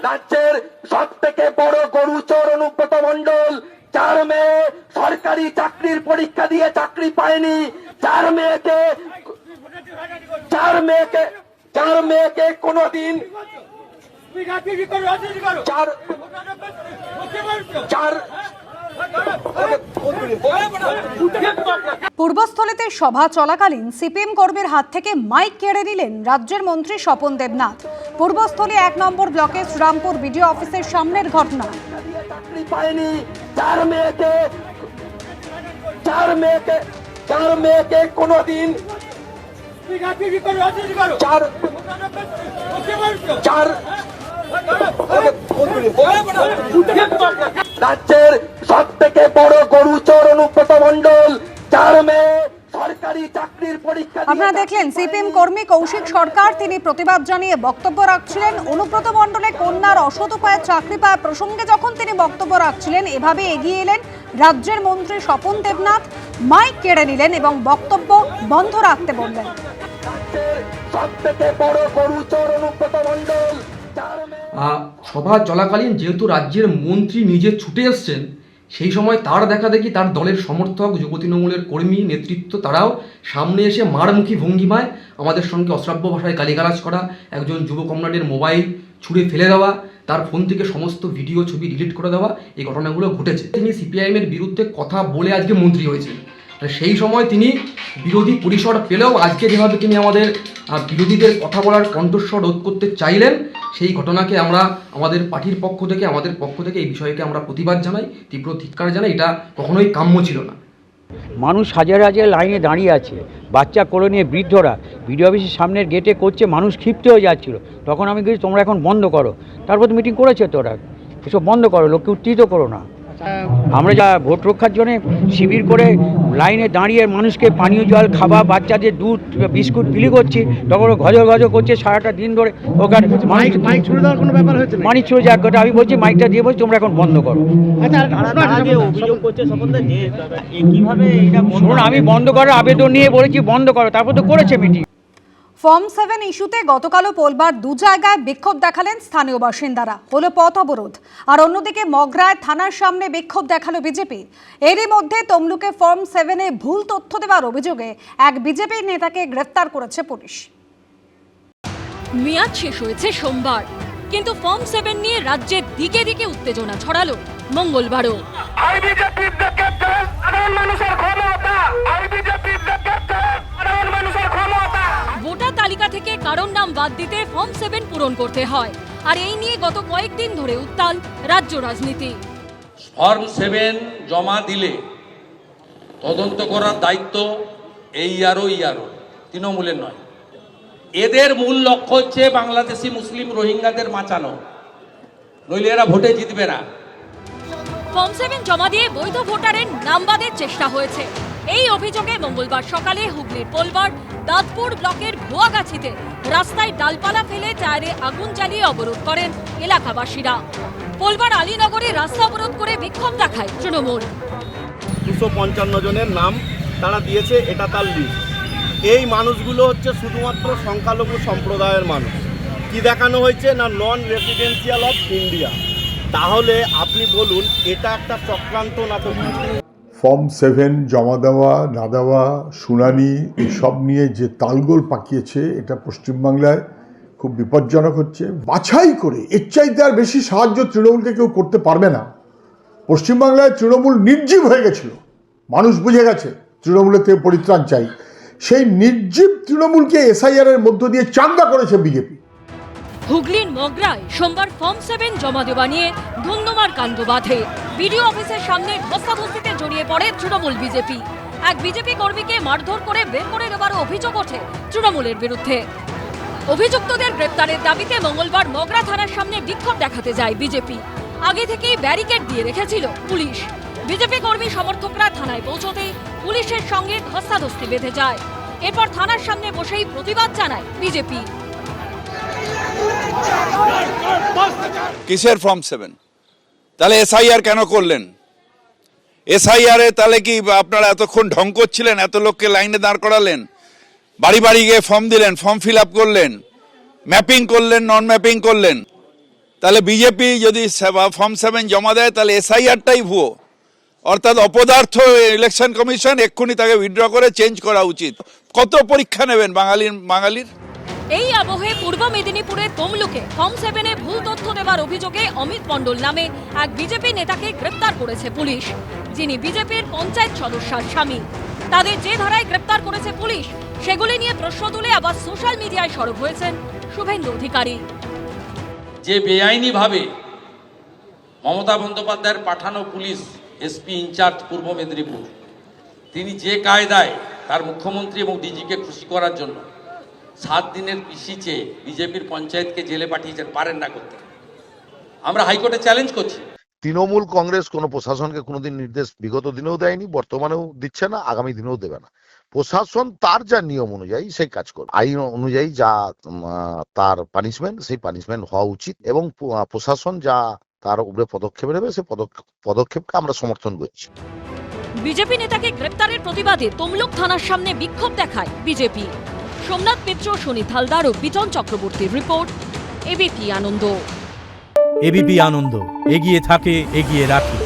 রাজ্যের সব থেকে বড় গরুচোর অনুব্রত মণ্ডল 4 মেয়ে সরকারি চাকরির পরীক্ষা দিয়ে চাকরি পায়নি। 4 মেয়েকে কোনদিন পূর্বস্থলীতে সভা চলাকালীন সিপিএম কর্মীর হাত থেকে মাইক কেড়ে নিলেন রাজ্যের মন্ত্রী স্বপন দেবনাথ। পূর্বস্থলী 1 নম্বর ব্লকের শ্রীরামপুর বিডিও অফিসের সামনের ঘটনা। চাকরি পায়নি 4 মেয়েকে কোনদিন রাজ্যের সব থেকে বড় গরুচোর অনুব্রত মণ্ডল 4 মেয়ে সরকারি চাকরির পরীক্ষা। আপনারা দেখলেন সিপিএম কর্মী কৌশিক সরকার, তিনি প্রতিবাদ জানিয়ে বক্তব্য রাখছিলেন। অনুব্রত মণ্ডলের কন্যার অসৎ উপায়ে চাকরি পাওয়া প্রসঙ্গে যখন তিনি বক্তব্য রাখছিলেন, এভাবে এগিয়ে এলেন রাজ্যের মন্ত্রী স্বপন দেবনাথ, মাইক কেড়ে নিলেন এবং বক্তব্য বন্ধ রাখতে বললেন। সভা চলাকালীন যেহেতু রাজ্যের মন্ত্রী নিজে ছুটে এসছেন, সেই সময় তার দেখা দেখি তার দলের সমর্থক, যুব তৃণমূলের কর্মী নেতৃত্ব তারাও সামনে এসে মারমুখী ভঙ্গিমায় আমাদের সঙ্গে অশ্রাব্য ভাষায় গালিগালাজ করা, একজন যুব কমরেডের মোবাইল ছুঁড়ে ফেলে দেওয়া, তার ফোন থেকে সমস্ত ভিডিও ছবি ডিলিট করে দেওয়া, এই ঘটনাগুলো ঘটেছে। তিনি সিপিআইএমের বিরুদ্ধে কথা বলে আজকে মন্ত্রী হয়েছেন। সেই সময় তিনি বিরোধী পরিসর পেলেও আজকে যেভাবে তিনি আমাদের বিরোধীদের কথা বলার কণ্ঠস্বর রোধ করতে চাইলেন, সেই ঘটনাকে আমরা আমাদের পার্টির পক্ষ থেকে এই বিষয়কে আমরা প্রতিবাদ জানাই, তীব্র ধিক্কার জানাই। এটা কখনোই কাম্য ছিল না। মানুষ হাজার হাজার লাইনে দাঁড়িয়ে আছে, বাচ্চা কোলে নিয়ে বৃদ্ধরা বিডিও অফিসের সামনের গেটে করছে, মানুষ ক্ষিপ্ত হয়ে যাচ্ছিল। তখন আমি বলছি তোমরা এখন বন্ধ করো। তারপর তো মিটিং করেছে, তোরা এসব বন্ধ করো, লোককে উত্তেজিত করো না। আমরা যা ভোট রক্ষার জন্য শিবির করে লাইনে দাঁড়িয়ে মানুষকে পানীয় জল, খাবার, বাচ্চাদের দুধ, বিস্কুট বিলি করছি, তখন ঘজ করছে সারাটা দিন ধরে। ওখানে মাইক ছুড়ে দেওয়ার কোনো ব্যাপার হয়েছে? মাইক ছুড়ে যাক, আমি বলছি মাইকটা দিয়ে বলছি তোমরা এখন বন্ধ করো। শুনুন, আমি বন্ধ করার আবেদন নিয়ে বলেছি বন্ধ করো, তারপর তো করেছে মিটিং। ফর্ম 7 ইস্যুতে গতকালও পোলবার 2 জায়গায় বিক্ষোভ দেখালেন স্থানীয় বাসিন্দারা, হলো পথ অবরোধ। আর অন্যদিকে মগরায় থানার সামনে বিক্ষোভ দেখালো বিজেপি। এরই মধ্যে তমলুকে ফর্ম 7-এ ভুল তথ্য দেওয়ার অভিযোগে এক বিজেপি নেতাকে গ্রেফতার করেছে পুলিশ। মেয়াদ শেষ হয়েছে সোমবার, কিন্তু ফর্ম 7 নিয়ে রাজ্যের দিকে দিকে উত্তেজনা ছড়ালো মঙ্গলবারও। ভোটার তালিকা থেকে কারোর নাম বাদ দিতে ফর্ম 7 পূরণ করতে হয়, আর এই নিয়ে গত কয়েকদিন ধরে উত্তাল রাজ্য রাজনীতি। ফর্ম 7 জমা দিলে তদন্ত করার দায়িত্ব এই আরও তৃণমূলের নয়। এদের মূল লক্ষ্য হচ্ছে বাংলাদেশি মুসলিম রোহিঙ্গাদের বাঁচানো, নইলে এরা ভোটে জিতবে না। ফর্ম 7 জমা দিয়ে বৈধ ভোটারের নাম বাদের চেষ্টা হয়েছে। এই অভিযোগে মঙ্গলবার সকালে হুগলির পোলবার দাঁতপুর ব্লকের ভুয়াগাছিতে রাস্তায় ডালপালা ফেলে টায়ারে আগুন জ্বালিয়ে অবরোধ করেন এলাকাবাসীরা। পোলবার আলীনগরে রাস্তা অবরোধ করে বিক্ষোভ দেখায় তৃণমূল। 255 জনের নাম তারা দিয়েছে, এটা তার লিস্ট। এই মানুষগুলো হচ্ছে শুধুমাত্র সংখ্যালঘু সম্প্রদায়ের মানুষ। কি দেখানো হয়েছে না নন রেসিডেন্সিয়াল অফ ইন্ডিয়া। তাহলে আপনি বলুন এটা একটা চক্রান্ত না তো? ফর্ম 7 জমা দেওয়া না দেওয়া, শুনানি, এসব নিয়ে যে তালগোল পাকিয়েছে, এটা পশ্চিমবাংলায় খুব বিপজ্জনক হচ্ছে। বাছাই করে এর চাইতে আর বেশি সাহায্য তৃণমূলকে কেউ করতে পারবে না। পশ্চিমবাংলায় তৃণমূল নির্জীব হয়ে গেছিল, মানুষ বুঝে গেছে তৃণমূলের থেকে পরিত্রাণ চাই। সেই নির্জীব তৃণমূলকে এসআইআর এর মধ্য দিয়ে চাঙ্গা করেছে বিজেপি। হুগলির মগরায় সোমবার ফর্ম 7 জমা দেওয়া নিয়ে ধুন্ধুমার কাণ্ড বাঁধে। বিডিও অফিসের সামনে ধস্তাধস্তিতে জড়িয়ে পড়ে তৃণমূল বিজেপি। এক বিজেপি কর্মীকে মারধর করে বের করে দেওয়ার অভিযোগ ওঠে তৃণমূলের বিরুদ্ধে। অভিযুক্তদের গ্রেপ্তারের দাবিতে মঙ্গলবার মগরা থানার সামনে বিক্ষোভ দেখাতে যায় বিজেপি। আগে থেকেই ব্যারিকেড দিয়ে রেখেছিল পুলিশ। বিজেপি কর্মী সমর্থকরা থানায় পৌঁছতেই পুলিশের সঙ্গে ধস্তাধস্তি বেঁধে যায়। এরপর থানার সামনে বসেই প্রতিবাদ জানায় বিজেপি। কিসের ফর্ম 7? তাহলে এসআইআর কেন করলেন? এসআইআর এ তাহলে কি আপনারা এতক্ষণ ঢং করছিলেন? এত লোককে লাইনে দাঁড় করালেন, বাড়ি বাড়ি গিয়ে ফর্ম দিলেন, ফর্ম ফিল আপ করলেন, ম্যাপিং করলেন, নন ম্যাপিং করলেন। তাহলে বিজেপি যদি ফর্ম 7 জমা দেয় তাহলে এসআইআরটাই ভুয়ো, অর্থাৎ অপদার্থ ইলেকশন কমিশন এক্ষুনি তাকে উইথড্র করে চেঞ্জ করা উচিত। কত পরীক্ষা নেবেন বাঙালির? এই আবহে পূর্ব মেদিনীপুরের তমলুকে ফর্ম 7-এ ভুল তথ্য দেওয়ার অভিযোগে অমিত মণ্ডল নামে এক বিজেপি নেতাকে গ্রেপ্তার করেছে পুলিশ, যিনি বিজেপির পঞ্চায়েত সদস্যার স্বামী। তাদের যে ধারায় গ্রেপ্তার করেছে পুলিশ, সেগুলি নিয়ে প্রশ্ন তুলে আবার সোশ্যাল মিডিয়ায় সরব হয়েছেন শুভেন্দু অধিকারী। যে বেআইনিভাবে মমতা বন্দ্যোপাধ্যায়ের পাঠানো পুলিশ এসপি ইনচার্জ পূর্ব মেদিনীপুর, তিনি যে কায়দায় তার মুখ্যমন্ত্রী এবং ডিজিকে খুশি করার জন্য 7 দিনের পিসি চেয়ে বিজেপির পঞ্চায়েতকে জেলে পাঠিয়েছেন, পারেন না করতে। আমরা হাইকোর্টে চ্যালেঞ্জ করছি। তৃণমূল কংগ্রেস কোনো প্রশাসনকে কোনোদিন নির্দেশ বিগত দিনেও দেয়নি, বর্তমানেও দিচ্ছে না, আগামী দিনেও দেবে না। প্রশাসন তার যা নিয়ম অনুযায়ী সেই কাজ করে, আইন অনুযায়ী যা তার পানিশমেন্ট, সেই পানিশমেন্ট হওয়া উচিত, এবং প্রশাসন যা তার উপরে পদক্ষেপ নেবে সেই পদক্ষেপকে আমরা সমর্থন করছি। বিজেপি নেতাকে গ্রেপ্তারের প্রতিবাদে তমলুক থানার সামনে বিক্ষোভ দেখায় বিজেপি। সোমনাথ মিত্র, সুনীত হালদার ও বিজন চক্রবর্তীর রিপোর্ট, এবিপি আনন্দ। এবিপি আনন্দ, এগিয়ে থাকে, এগিয়ে রাখে।